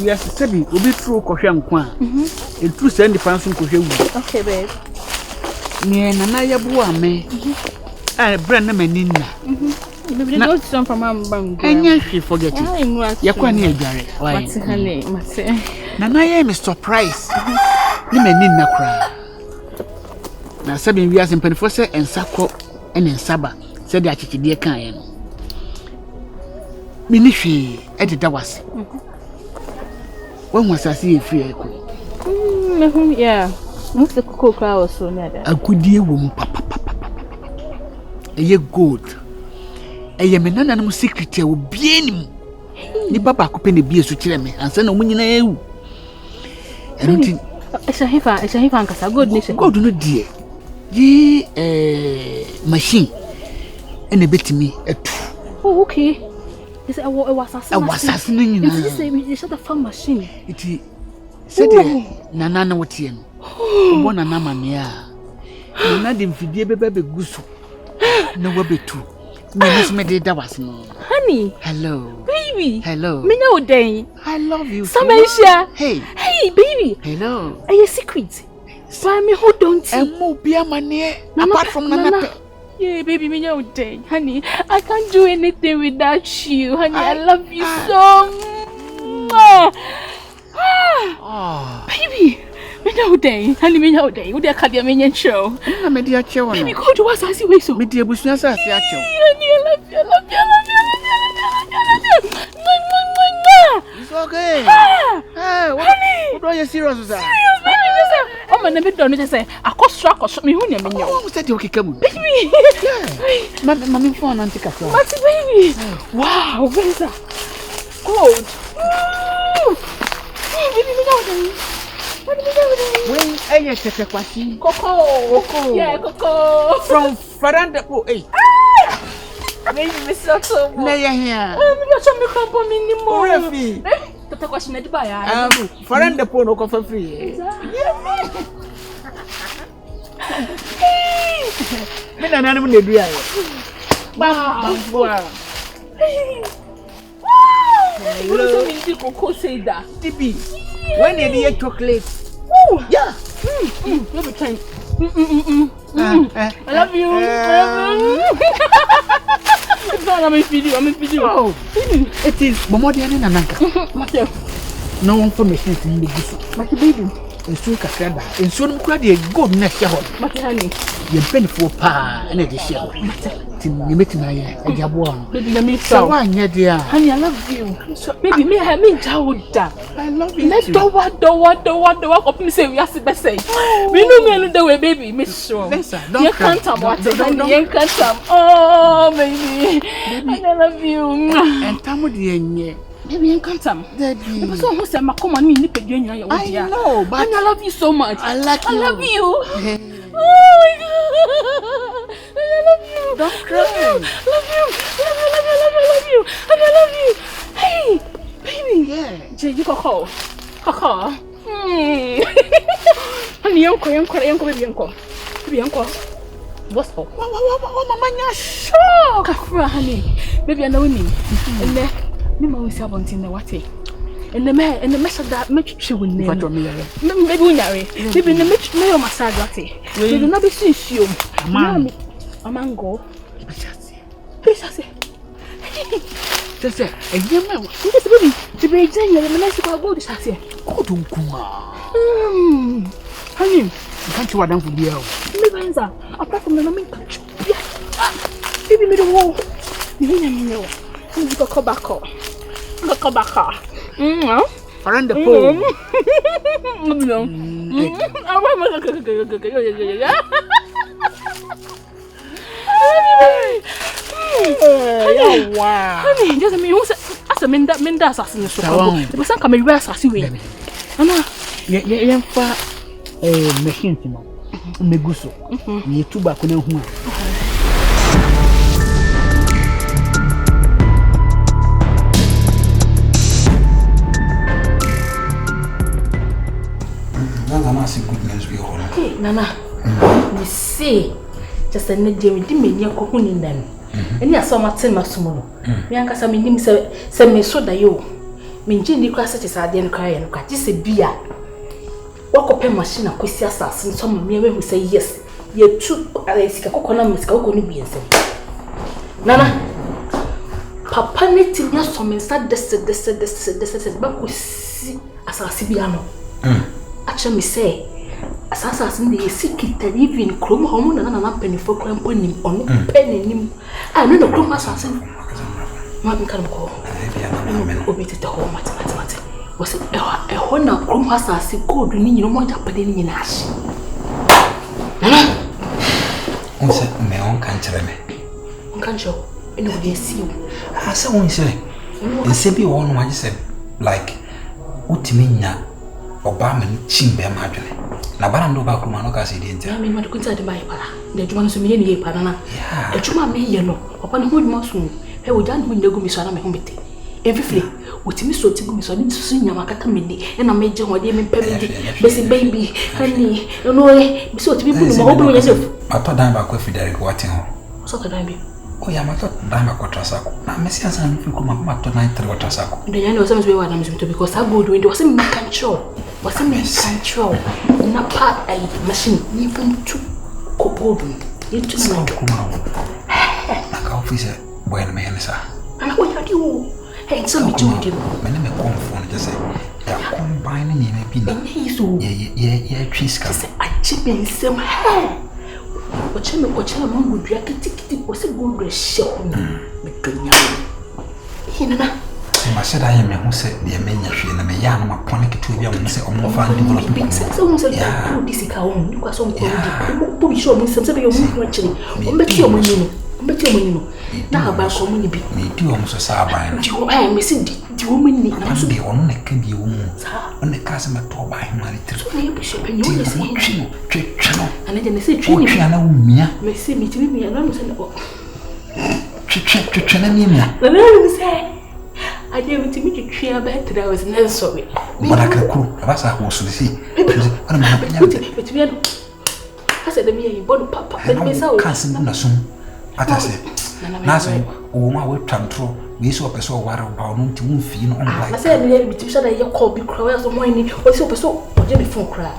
we are sabi obi true kohwe nko a and true say nipa nso kohwe wu okay babe me na na yabu ame brand na maninna maybe they don't some from am anya she forget it yakwa na adware why honey mate na ye me surprise ni maninna kra na sabi we are simpanifo say ensako ene nsaba say de akikide kan ye no me ni hwe ededa wase when was I see free echo yeah most the cocoa cry was so near that akudie wo papa eye gold eye me nana no secret e obie nim ni baba ko pe ne bie so kire me ansa na munyina ewu enti esa hifa nkasa gold nation gold no die yi machine ene betimi etu oh okay is it a was assassin nyina is it shut the farm machine iti said nana na wotie no obo nana mame a nana de mfidie beba beguso na wabetu me de da was no honey hello baby hello me know den I love you Samaisha hey baby hello a secret why me who don't mo bia mane apart from nana yeah baby me know den honey I can't do anything without you honey I love you so much baby me know den honey me know den we dey carry me show na me dey ache wona baby go to what I see we so me dey busu asa ache honey I love you it's okay what do you serious sir oh man me don't just say akosra me hu na me nyawo oh say dey okeka mu baby mama phone anti kasa Mati baby wow Vanessa good baby me know den when eye tete kwasi Coco yeah Coco from Faranda po baby me so na ya here me go show me kampo minimo refi tete kwasi na di ba ya Faranda po no ko fa free me na nanu na dua yo wow you know me Coco say that tibi when they eat chocolate yeah let me try I love you it's not I'm in video oh it is momo de na nanka no information in the busu Mati baby ensu kakra da ensu no kura de gold na hye ho Mati honey ye benefo pa na de hye ho tin ni metina ye ajabo no baby na me so wa anye de a honey I love you baby me jawuda I love you let's do what up me say we are be say we know me no the way baby me sure don't you can't am what you can't am oh baby I love you and tamu de enye baby you can't am baby because who say ma come on me ni pedua nyina ya wodi I know but I love you so much I like you I love you hey. oh my god I love you don't cry love you I love you hey baby yeah you Coco honey yanko baby yanko what's up mama nya shock kafra honey baby I know me and me ma we say about in the water and the me sada me twetwe wo name baby unyare baby me me massage water baby na be sinsuo amango Pishase Tese enyema ndese baby tibe jenya me na se kwa go dishase ko to nkuma honey can't you wadam for bia o me banza apart from the moment baby me do wo ni nya wo ni ko bako around the pole no wow honey just me who as a menda assassin so but some come reverse assassin we ana ye fa machine timo meguso ni tuba ko na hu Nana say good news we all. Hey Nana you see just a need me di me ko hu ni nan eni aso ma tema sumo no me anka sa me nim se me so da yo menje ni kwa sete sa de no kwa ye no kwa gise bia wakope machine akosi asase so ma me hu say yes ye tu sika kokona musika kokoni biense nana papa ne tinya so me sa des ba kosi asase bia no acha me say asase ne sikita even krom homo na penifo kran ponim ono penenim no krom asase ma kan ko obiti to ho mate wose ho na krom asase gold ni nyino mo japade ni nyina ahye onse me on kan chere me on kan show eno de siu asa onse ense bi wo no magise like utiminya obama ni chimbe ma adwene na bara ndo ba kuma no ka se di ntia me ma kunta de bai para de juma no so me ye ni para na e juma me ye no papa no juma so he wo jan hu ndegu mi so na me hu bete every wotimi so ti gu mi so ni so nyama kaka me ni e na me je ho de me pebidi besi baby honey no e bi so ti bi bu no mo obu yesef ato dan ba ko Frederick watin ho so ka dan bi o ya ma to dan ba ko trasako na me si asan fi ko ma to na 3 trasako ndo yani o sama so be wa na me to because I go do it was me control na pa ai machine ni fun tu ko bodu into na kuma na ka office boy na me nsa ana ko yadi o hey so me do it me na me confone just say ya combine ni me bi na ye twiska say achibe nsem ocheme mangu dua kitikiti o se gold she ho me donya hinana ma se da ye me hu se de me nya hwe na me ya no ma pone kitu bia mo se omo fa develop so mo se ya disika on ni kwa so mo ko bi show mo se be yo mo chiri o mbeti o mo ni no na aba ko mo ni bi me di o mo so sa aba di o me se di o mo ni na so bi on na ka bi o mo on na ka se ma to ba he ma ni tri so na ye bi show pe ni o ni se twe no ana je ne se twe ni ana wo mia me se mi timi mi na mo se na o twe na mi mia na me se I didn't meet you 3 about I was never sorry. But I can cook. I was a horse to see. But we I said, the me, born papa, and Miss Owl can't send us soon. I said, Nassau, oh, my way tantro, we saw a person water about to feel on like I said, that you call be crowds of morning or so Jimmy phone cry.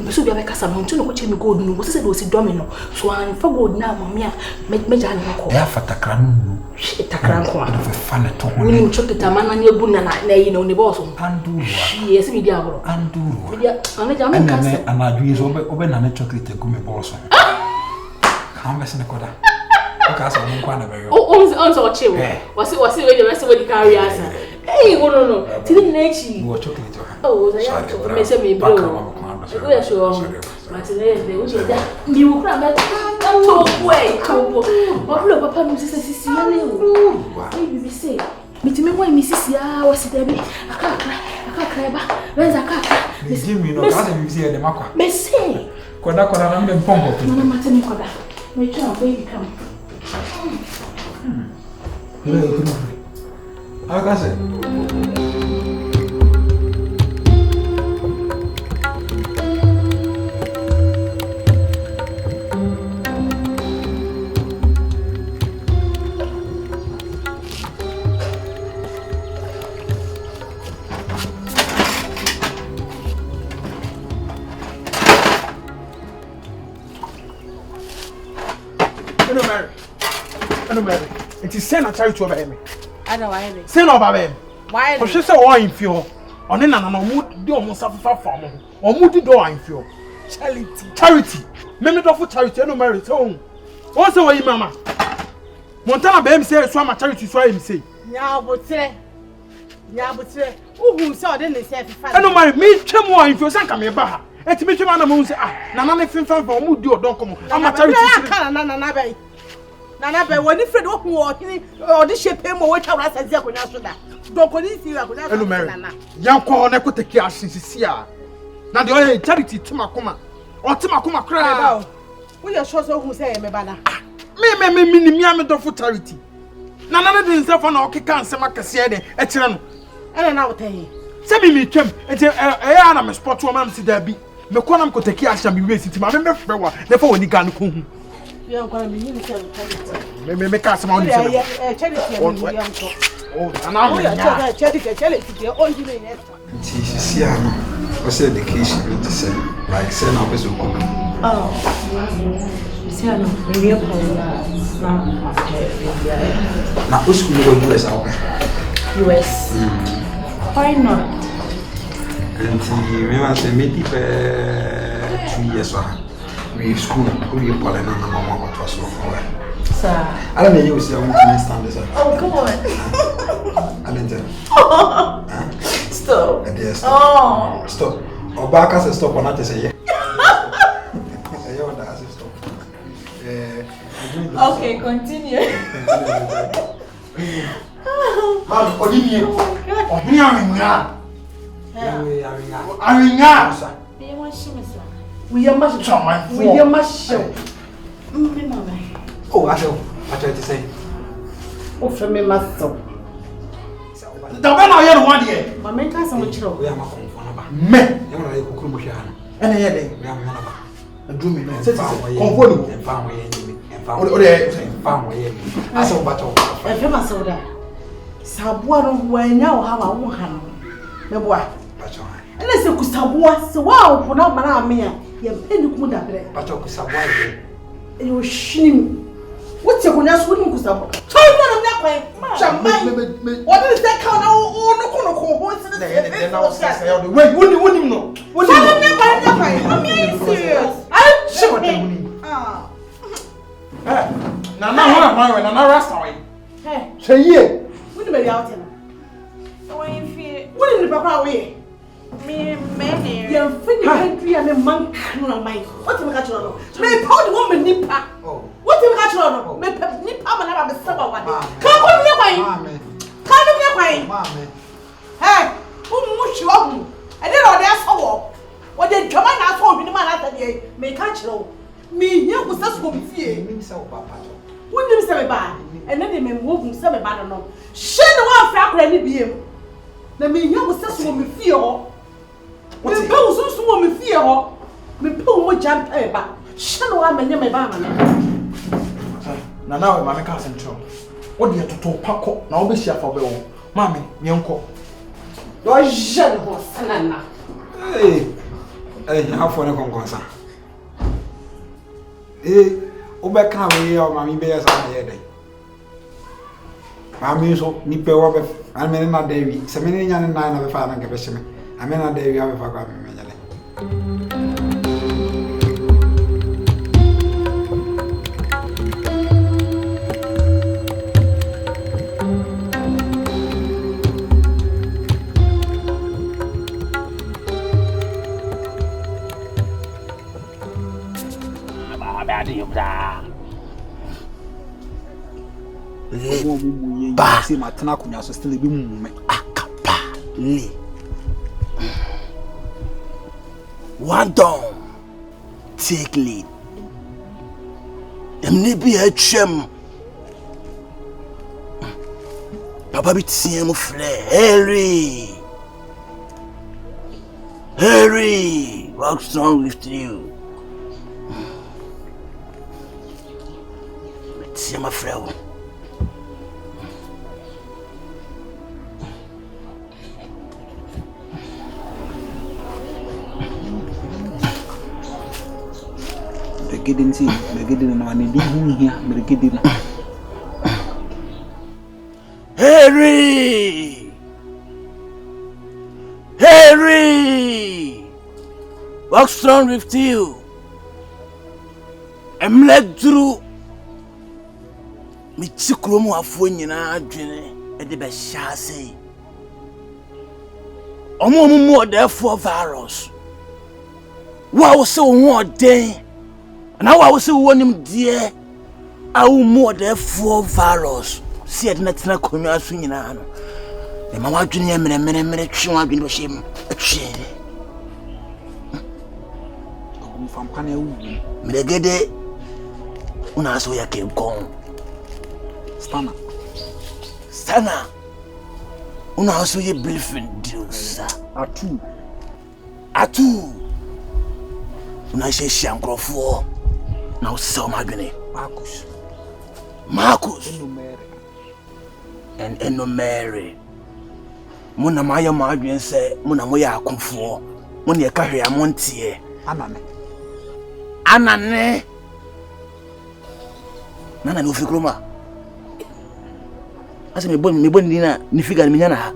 So be like a salon to watch me go no was said was a domino. So I'm for good now, Mamma, make me Jan. Therefore, Takran, Takran, fun at all. When you took the man on your buna, you know, the boss, and do yes, me diablo, and do. And I do is open and a chocolate gummy balls. How messing a quarter? Because I'm one of you. Oh, so chill. Was it when the rest of the carry us? Hey, no. Till nature. You were chocolate. Oh, I am to mess me, bro. I sure. Martinez, they would that. You cry that. Oh, wait. What look, Papa, Mrs. Baby, say. Meet me, why Mrs. Ya was there? I can't cry. Where's a car? Miss Jimmy, no, I see the Macca. Miss say. Koda, I'm the pomp. No, Martin, Koda. My child, baby, come. How can I say? It is sent a child to obey me. I know why. Send over them. Why? For she said, "Oh, in fear." On an mood, do almost suffer from or moody door in fear. Charity. Member of charity, no marriage home. Also, why, Mamma? Montana Bam says, "So much charity, so I say." Yeah, but say, who saw then they said, "I don't mind me, Chemo, if you're coming back." And to me, Mamma Moon say, "Ah, Nana, if you found for mood, do don't come. I'm a charity." Nana be when Fred walk or this shape him or what I said, don't go see you. Hello, Mary. Young corner could take care since here. Now the only charity Timakuma or Timakuma cry about. We are sure who say, Mebana. Me, I'm a for charity. Nana didn't suffer no can some Cassiade, a channel. And I'll tell you. Send me, Chim, and I'm a spot woman, see there be. No column could take care shall be wasted to my member, therefore, when you can't. You are going to be charity. Maybe make us money. Charity. Oh, and I'm going to tell you, all you may have. See, what's the education to say? Like, send up as a cook. Oh, see, I'm very now, who's going to go US out? US. Why not? And remember, say, maybe 2 years we school, we Poland, and Mama got us over. Sir, I don't know you say I want to stand this. Oh, come on. I didn't tell. Stop. Yes. Oh. Stop. Or back as a stop or not to say yeah. Okay, continue. Mom, Olivia. Oh, here we are much charming. We are much show. Oh, I tried to say. Oh, for me, master. The man I had 1 year. My main cousin will chill. We are not going for Men. you know, you could And I had we are not a dream. and found way and found way. I saw battle. And for my soda. Sabuano, when now have a woman. The boy. And I said, Kusabua, so wow, for now, Manamia. You have any good at it. But you could You shame. What's your good as wouldn't Kusabo? Try that way. What is that kind of what's the Wait, wouldn't know. What is I'm serious. I'm joking. Now, I'm rasta. Hey, say, yeah. wouldn't be out in. Wouldn't the papa away? Me, many. You're finished country and a monk. What do you catch on? May pound woman nipper. What do you catch on? May nipper and have a summer one. Come on, your way. Come on, your way. Hey, who mush you up? I didn't know that's all. What did come on? I told you, man, after the may catch you. Me, you was just going to fear. Wouldn't you say bad? And then they may move him some bad no. Shed the one fact any beam. The me, you was just going to fear. Me pose so me fear. Me pull more jump ever. Shed the one and my barman. Now, my cousin, what do you to pack up? Now, be sure for Bill. Mammy, my uncle. You're jealous, Anna. Hey, how for a concourse? Eh, Obeka, we are Mammy Bears on the day. Mammy so nipe over. I mean, not Davy. 7 and 9 of a father capacity. I mean, not Davy, I have a father. Ba si matana kunya so still be mume akapa le one down take lead emni bi atwam papa bi tiem fle Harry what's wrong with you tiem fle Getting see, we're getting on a deep here, we're getting Harry, what's wrong with you? I'm led through me chikromo afunyina adwene e de be shase omo therefore virus wa wo se wo den na wa wo se wo nim de awu mo therefore virus see it not na konwa so nyina no e ma wadwene ya mere twe wadwene bo shem twe ogun fam kan e wu mregede una so ya ke kon Stana. Una also ye believe in deals. Atu. Una she shankrofo. Now sell my gene. Marcus. and no Mary. Mona Maya Madrian say, Mona Moya Comfort, Monia Carrier Montier. Anane. Nana no Fikroma. As me bon dinner, ni figure Miana.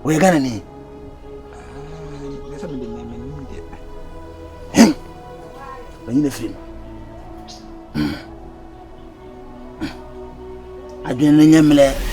We are gonna need. When you film. I didn't